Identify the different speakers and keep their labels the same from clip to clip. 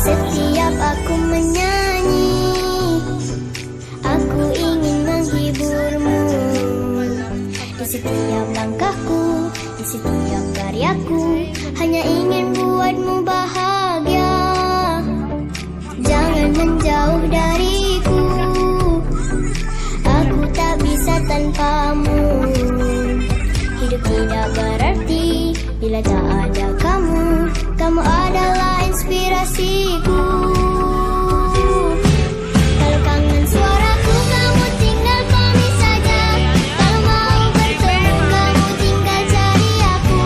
Speaker 1: Setiap aku menyanyi, aku ingin menghiburmu. Di setiap langkahku, di setiap karyaku, hanya ingin buatmu bahagia. Jangan menjauh dariku, aku tak bisa tanpamu. Hidup tidak berarti bila tak ada kamu. Kamu adalah inspirasiku. Kalau kangen suaraku, kamu tinggal pamit saja. Kalau mau bertemu, kamu tinggal cari aku.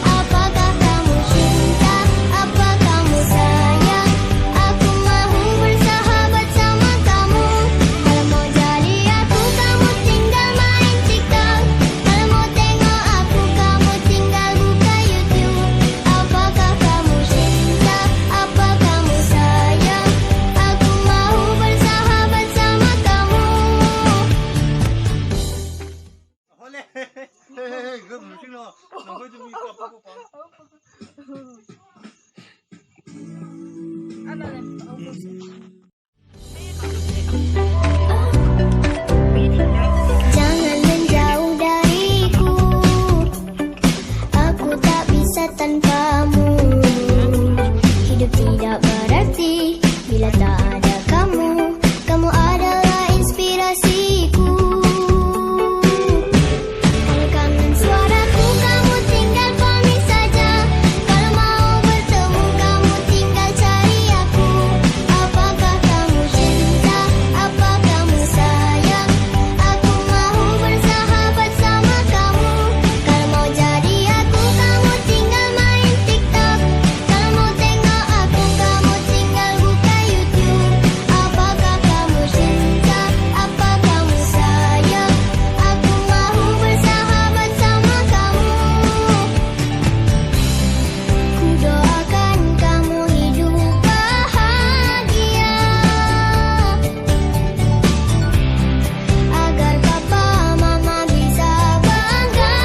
Speaker 1: Apakah kamu cinta? Apa kamu sayang? Aku mahu bersahabat sama kamu. Kalau mau jadi aku, kamu tinggal main TikTok. Kalau mau tengok aku, kamu tinggal buka YouTube. Apakah kamu cinta? Apa kamu sayang? Aku mahu bersahabat sama kamu.
Speaker 2: Oleh, gue mungkin lo, gue cuma ikut apa-apa.
Speaker 1: Jangan menjauh dariku, aku tak bisa tanpamu. Hidup tidak berarti bila tak ada kamu. Kamu adalah inspirasiku. Kalau kangen suaraku, kamu tinggal pamit saja. Kalau mau bertemu, kamu tinggal cari aku. Apakah kamu cinta? Apa kamu sayang? Aku mahu bersahabat sama kamu. Kalau mau jadi aku, kamu tinggal main TikTok. Kalau mau tengok aku, kamu tinggal buka YouTube. Apakah kamu cinta? Apa kamu sayang? Aku mahu bersahabat sama kamu. Ku doakan kamu hidup bahagia, agar papa mama bisa bangga.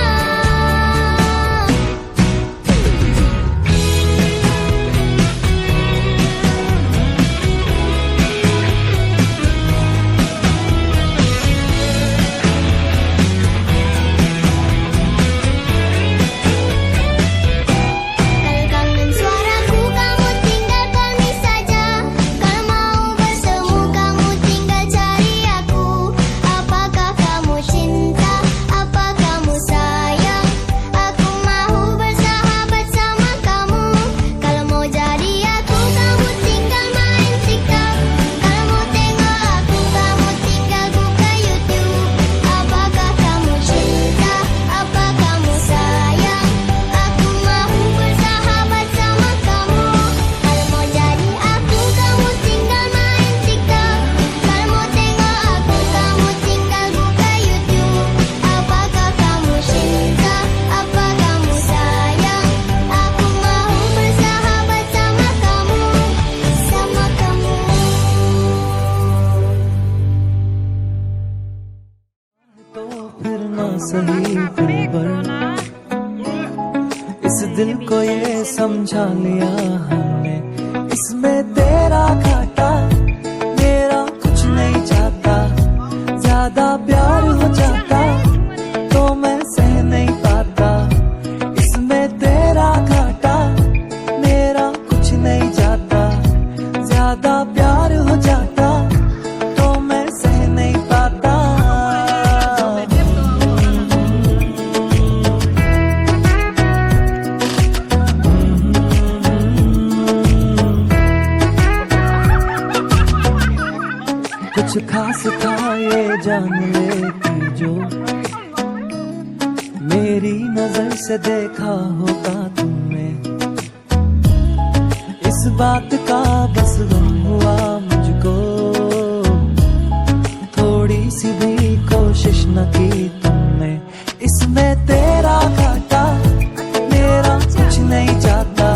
Speaker 1: Kalau kangen suaraku, kamu tinggal pamit saja. Kalau mau bertemu, kamu tinggal cari aku. Apakah kamu cinta? Apa kamu sayang? Aku mahu bersahabat sama kamu. Kalau mau jadi aku, kamu tinggal main TikTok. Kalau mau tengok aku, kamu tinggal buka YouTube. Apakah kamu cinta? Apa kamu sayang? Aku mahu bersahabat sama kamu. Kalau mau jadi aku, kamu tinggal main TikTok. Kalau mau tengok aku, kamu tinggal buka YouTube. Apakah kamu cinta? Apa kamu sayang? Aku mahu bersahabat sama kamu. Sama kamu.
Speaker 3: तो फिर ना सही फिर इस दिल को ये समझा लिया हमने, इसमें तेरा घाटा मेरा कुछ नहीं जाता। ज्यादा प्यार हो जाता तो मैं सह नहीं पाता। इसमें तेरा घाटा मेरा कुछ नहीं जाता। ज्यादा प्यार हो जाता तो मैं सह नहीं पाता। कुछ खास था ये जान लेती जो, मेरी नजर से देखा होगा तुमने। इस बात का बस गम हुआ मुझको, थोड़ी सी भी कोशिश न की तुमने। इसमें तेरा घाटा मेरा कुछ नहीं जाता।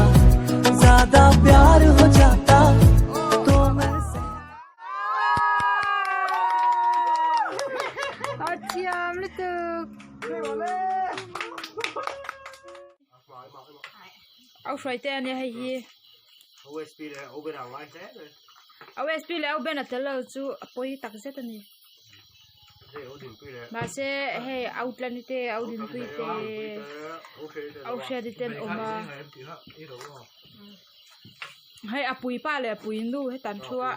Speaker 3: ज्यादा प्यार हो जाता तो
Speaker 4: xoay tên này hay hi
Speaker 2: OSP là over our life đấy.
Speaker 4: OSP là bên ở tele chú apoi tắc sẽ tên này
Speaker 2: Thế ở điểm quy là
Speaker 4: mà sẽ hay outline thế out din quy thế out share đi tên oma hay apoi pa le apoi nu hay tan chua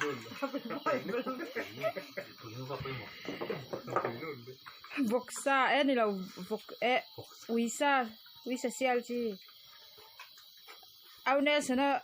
Speaker 4: voxa này là vox uisa sial chi au nè sana